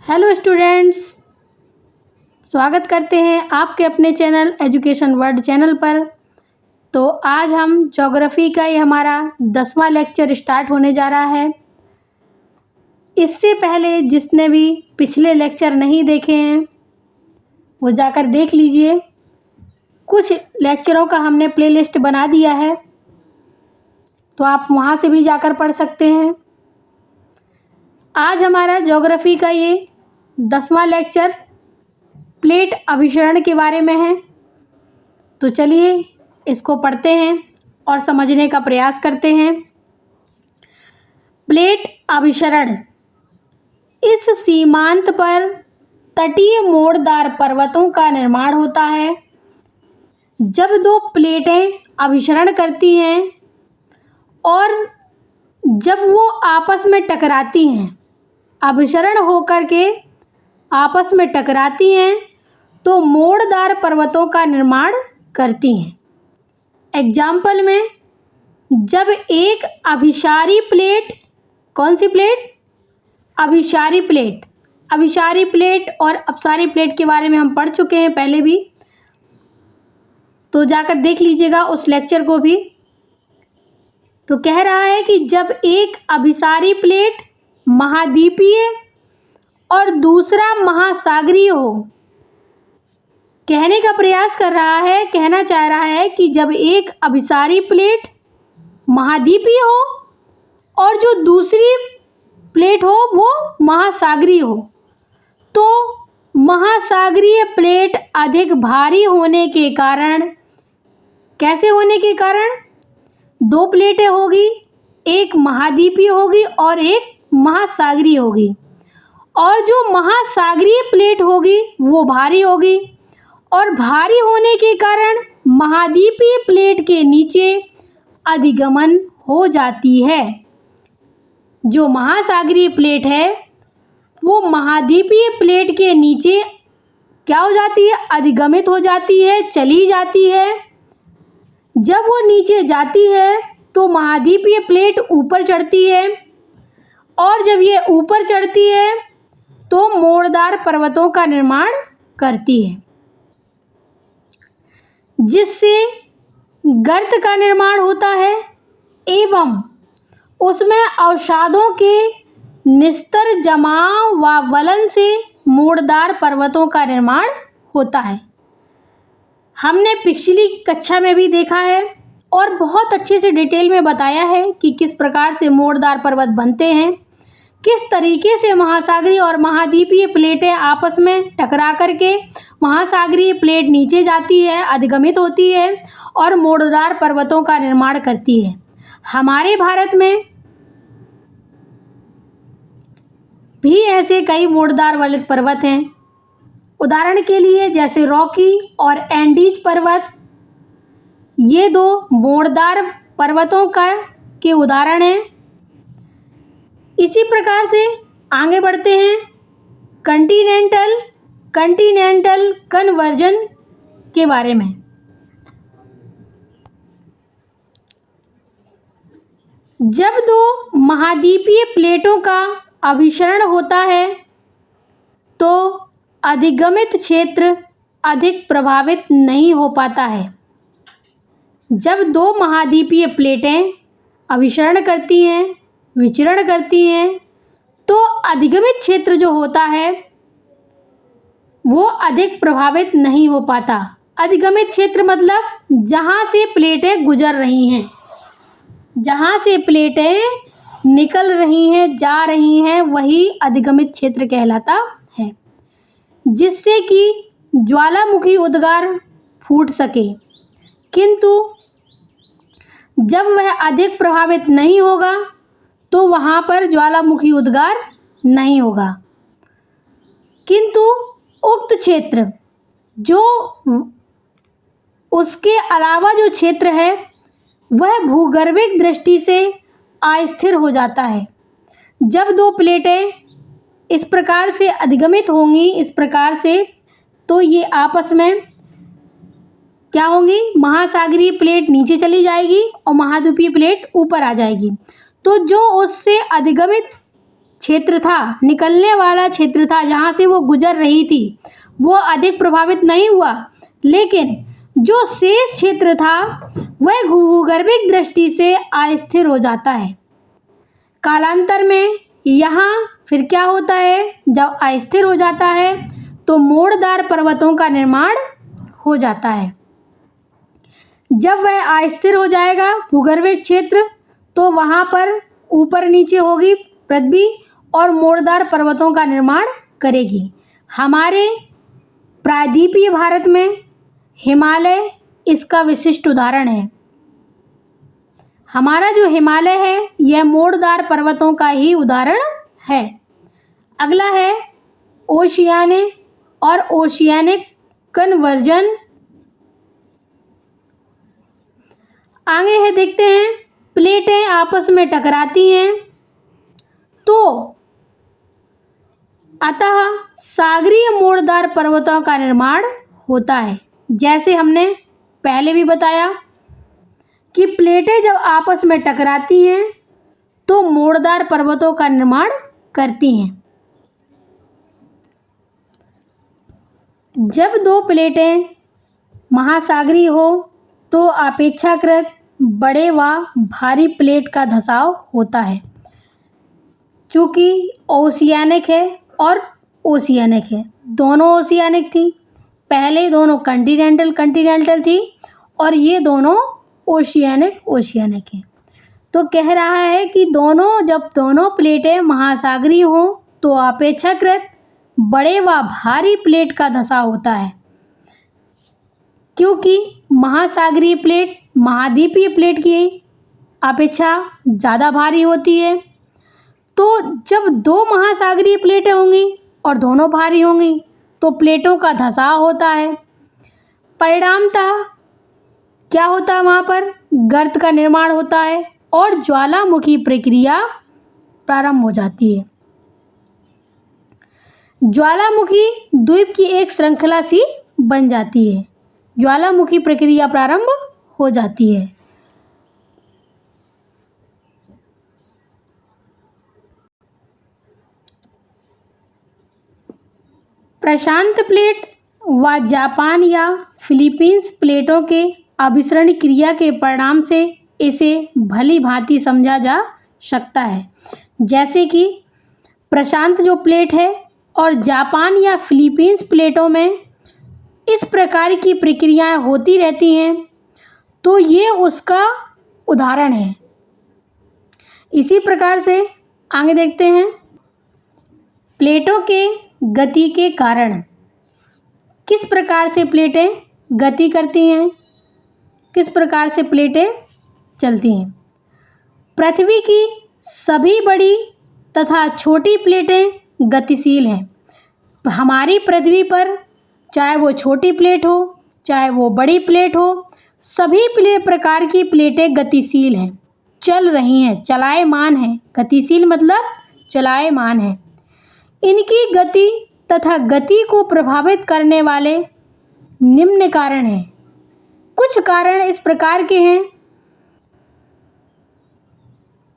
Hello students, स्वागत करते हैं आपके अपने चैनल एजुकेशन वर्ल्ड चैनल पर। तो आज हम ज्योग्राफी का ये हमारा 10वां लेक्चर स्टार्ट होने जा रहा है। इससे पहले जिसने भी पिछले लेक्चर नहीं देखे हैं वो जाकर देख लीजिए। कुछ लेक्चरों का हमने प्लेलिस्ट बना दिया है, तो आप वहाँ से भी जाकर पढ़ सकते हैं। आज हमारा ज्योग्राफी का ये 10वां लेक्चर प्लेट अभिसरण के बारे में है। तो चलिए इसको पढ़ते हैं और समझने का प्रयास करते हैं। प्लेट अभिसरण इस सीमांत पर तटीय मोड़दार पर्वतों का निर्माण होता है। जब दो प्लेटें अभिसरण करती हैं और जब वो आपस में टकराती हैं, अभिसरण होकर के आपस में टकराती हैं तो मोड़दार पर्वतों का निर्माण करती हैं। एग्जाम्पल में जब एक अभिसारी प्लेट, कौन सी प्लेट? अभिसारी प्लेट। अभिसारी प्लेट और अपसारी प्लेट के बारे में हम पढ़ चुके हैं पहले भी, तो जाकर देख लीजिएगा उस लेक्चर को भी। तो कह रहा है कि जब एक अभिसारी प्लेट महाद्वीपीय और दूसरा महासागरीय हो, कहने का प्रयास कर रहा है, कहना चाह रहा है कि जब एक अभिसारी प्लेट महाद्वीपीय हो और जो दूसरी प्लेट हो वो महासागरीय हो, तो महासागरीय प्लेट अधिक भारी होने के कारण, कैसे होने के कारण? दो प्लेटें होगी, एक महाद्वीपीय होगी और एक महासागरीय होगी, और जो महासागरीय प्लेट होगी वो भारी होगी, और भारी होने के कारण महाद्वीपीय प्लेट के नीचे अधिगमन हो जाती है। जो महासागरीय प्लेट है वो महाद्वीपीय प्लेट के नीचे क्या हो जाती है? अधिगमित हो जाती है, चली जाती है। जब वो नीचे जाती है तो महाद्वीपीय प्लेट ऊपर चढ़ती है, और जब ये ऊपर चढ़ती है तो मोड़दार पर्वतों का निर्माण करती है, जिससे गर्त का निर्माण होता है एवं उसमें अवसादों के निस्तर जमाव व वलन से मोड़दार पर्वतों का निर्माण होता है। हमने पिछली कक्षा में भी देखा है और बहुत अच्छे से डिटेल में बताया है कि किस प्रकार से मोड़दार पर्वत बनते हैं, किस तरीके से महासागरीय और महाद्वीपीय प्लेटें आपस में टकरा करके महासागरीय प्लेट नीचे जाती है, अधिगमित होती है और मोड़दार पर्वतों का निर्माण करती है। हमारे भारत में भी ऐसे कई मोड़दार वाले पर्वत हैं। उदाहरण के लिए जैसे रॉकी और एंडीज पर्वत, ये दो मोड़दार पर्वतों के उदाहरण हैं। इसी प्रकार से आगे बढ़ते हैं कंटिनेंटल कन्वर्जन के बारे में। जब दो महाद्वीपीय प्लेटों का अभिसरण होता है तो अधिगमित क्षेत्र अधिक प्रभावित नहीं हो पाता है। जब दो महाद्वीपीय प्लेटें अभिसरण करती हैं, विचरण करती हैं, तो अधिगमित क्षेत्र जो होता है वो अधिक प्रभावित नहीं हो पाता। अधिगमित क्षेत्र मतलब जहाँ से प्लेटें गुजर रही हैं, जहाँ से प्लेटें निकल रही हैं, जा रही हैं, वही अधिगमित क्षेत्र कहलाता है, जिससे कि ज्वालामुखी उद्गार फूट सके। किंतु जब वह अधिक प्रभावित नहीं होगा तो वहाँ पर ज्वालामुखी उद्गार नहीं होगा। किंतु उक्त क्षेत्र, जो उसके अलावा जो क्षेत्र है वह भूगर्भिक दृष्टि से अस्थिर हो जाता है। जब दो प्लेटें इस प्रकार से अधिगमित होंगी, इस प्रकार से, तो ये आपस में क्या होंगी? महासागरीय प्लेट नीचे चली जाएगी और महाद्वीपीय प्लेट ऊपर आ जाएगी। तो जो उससे अधिगमित क्षेत्र था, निकलने वाला क्षेत्र था जहाँ से वो गुजर रही थी, वो अधिक प्रभावित नहीं हुआ, लेकिन जो शेष क्षेत्र था वह भूगर्भिक दृष्टि से अस्थिर हो जाता है। कालांतर में यहाँ फिर क्या होता है, जब अस्थिर हो जाता है तो मोड़दार पर्वतों का निर्माण हो जाता है। जब वह अस्थिर हो जाएगा भूगर्भिक क्षेत्र, तो वहाँ पर ऊपर नीचे होगी पृथ्वी और मोड़दार पर्वतों का निर्माण करेगी। हमारे प्रायद्वीपीय भारत में हिमालय इसका विशिष्ट उदाहरण है। हमारा जो हिमालय है यह मोड़दार पर्वतों का ही उदाहरण है। अगला है ओशियानिक और ओशियानिक कन्वर्जन। आगे है, देखते हैं, प्लेटें आपस में टकराती हैं तो अतः सागरीय मोड़दार पर्वतों का निर्माण होता है। जैसे हमने पहले भी बताया कि प्लेटें जब आपस में टकराती हैं तो मोड़दार पर्वतों का निर्माण करती हैं। जब दो प्लेटें महासागरीय हो तो अपेक्षाकृत बड़े व भारी प्लेट का धंसाव होता है। चूँकि ओशियानिक है और ओशियानिक है, दोनों ओशियानिक थी, पहले दोनों कंटिनेंटल थी और ये दोनों ओशियानिक है। तो कह रहा है कि जब दोनों प्लेटें महासागरीय हों तो अपेक्षाकृत बड़े व भारी प्लेट का धंसाव होता है, क्योंकि महासागरीय प्लेट महाद्वीपीय प्लेट की अपेक्षा ज़्यादा भारी होती है। तो जब दो महासागरीय प्लेटें होंगी और दोनों भारी होंगी तो प्लेटों का धंसाव होता है। परिणामतः क्या होता है, वहाँ पर गर्त का निर्माण होता है और ज्वालामुखी प्रक्रिया प्रारंभ हो जाती है। ज्वालामुखी द्वीप की एक श्रृंखला सी बन जाती है, ज्वालामुखी प्रक्रिया प्रारंभ हो जाती है। प्रशांत प्लेट व जापान या फिलीपींस प्लेटों के अभिसरण क्रिया के परिणाम से इसे भली भांति समझा जा सकता है। जैसे कि प्रशांत जो प्लेट है और जापान या फिलीपींस प्लेटों में इस प्रकार की प्रक्रियाएं होती रहती हैं, तो ये उसका उदाहरण है। इसी प्रकार से आगे देखते हैं, प्लेटों के गति के कारण। किस प्रकार से प्लेटें गति करती हैं, किस प्रकार से प्लेटें चलती हैं। पृथ्वी की सभी बड़ी तथा छोटी प्लेटें गतिशील हैं। हमारी पृथ्वी पर चाहे वो छोटी प्लेट हो चाहे वो बड़ी प्लेट हो, सभी प्रकार की प्लेटें गतिशील हैं, चल रही हैं, चलायमान हैं। गतिशील मतलब चलायमान है। इनकी गति तथा गति को प्रभावित करने वाले निम्न कारण हैं। कुछ कारण इस प्रकार के हैं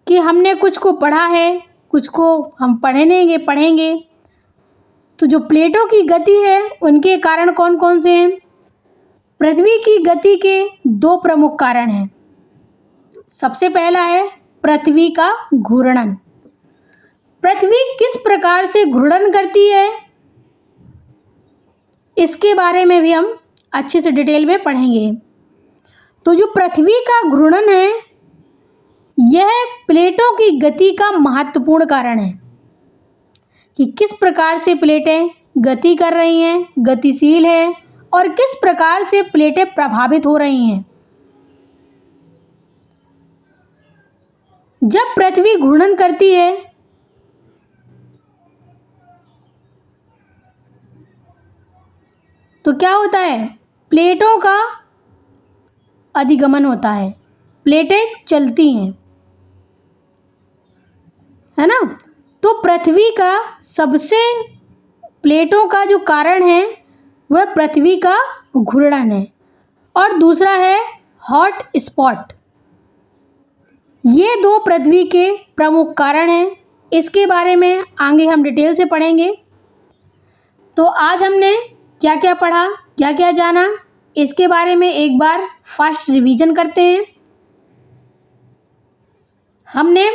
कि हमने कुछ को पढ़ा है, कुछ को हम पढ़ेंगे। तो जो प्लेटों की गति है उनके कारण कौन कौन से हैं। पृथ्वी की गति के दो प्रमुख कारण हैं। सबसे पहला है पृथ्वी का घूर्णन। पृथ्वी किस प्रकार से घूर्णन करती है इसके बारे में भी हम अच्छे से डिटेल में पढ़ेंगे। तो जो पृथ्वी का घूर्णन है यह प्लेटों की गति का महत्वपूर्ण कारण है कि किस प्रकार से प्लेटें गति कर रही हैं, गतिशील हैं, और किस प्रकार से प्लेटें प्रभावित हो रही हैं। जब पृथ्वी घूर्णन करती है तो क्या होता है, प्लेटों का अधिगमन होता है, प्लेटें चलती हैं, है ना। तो पृथ्वी का सबसे प्लेटों का जो कारण है वह पृथ्वी का घूर्णन है। और दूसरा है हॉट स्पॉट। ये दो पृथ्वी के प्रमुख कारण हैं। इसके बारे में आगे हम डिटेल से पढ़ेंगे। तो आज हमने क्या क्या पढ़ा, क्या क्या जाना, इसके बारे में एक बार फास्ट रिवीजन करते हैं। हमने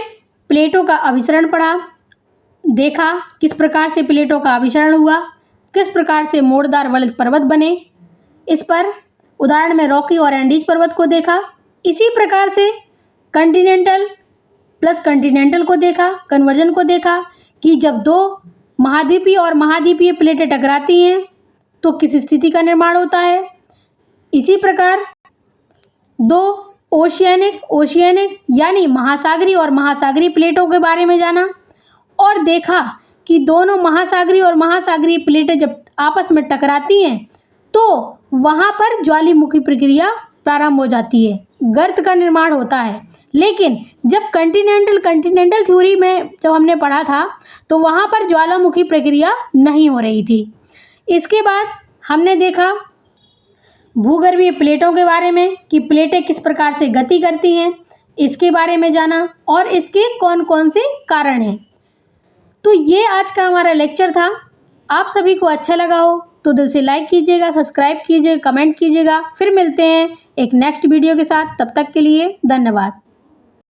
प्लेटों का अभिसरण पढ़ा, देखा किस प्रकार से प्लेटों का अभिसरण हुआ, किस प्रकार से मोड़दार वलित पर्वत बने। इस पर उदाहरण में रॉकी और एंडीज पर्वत को देखा। इसी प्रकार से कॉन्टिनेंटल प्लस कॉन्टिनेंटल को देखा, कन्वर्जन को देखा कि जब दो महाद्वीपीय और महाद्वीपीय प्लेटें टकराती हैं तो किस स्थिति का निर्माण होता है। इसी प्रकार दो ओशियनिक यानी महासागरीय और महासागरीय प्लेटों के बारे में जाना और देखा कि दोनों महासागरीय और महासागरीय प्लेटें जब आपस में टकराती हैं तो वहाँ पर ज्वालामुखी प्रक्रिया प्रारंभ हो जाती है, गर्त का निर्माण होता है। लेकिन जब कॉन्टिनेंटल थ्योरी में जब हमने पढ़ा था तो वहाँ पर ज्वालामुखी प्रक्रिया नहीं हो रही थी। इसके बाद हमने देखा भूगर्भीय प्लेटों के बारे में कि प्लेटें किस प्रकार से गति करती हैं, इसके बारे में जाना और इसके कौन कौन से कारण हैं। तो ये आज का हमारा लेक्चर था। आप सभी को अच्छा लगा हो तो दिल से लाइक कीजिएगा, सब्सक्राइब कीजिएगा, कमेंट कीजिएगा। फिर मिलते हैं एक नेक्स्ट वीडियो के साथ। तब तक के लिए धन्यवाद।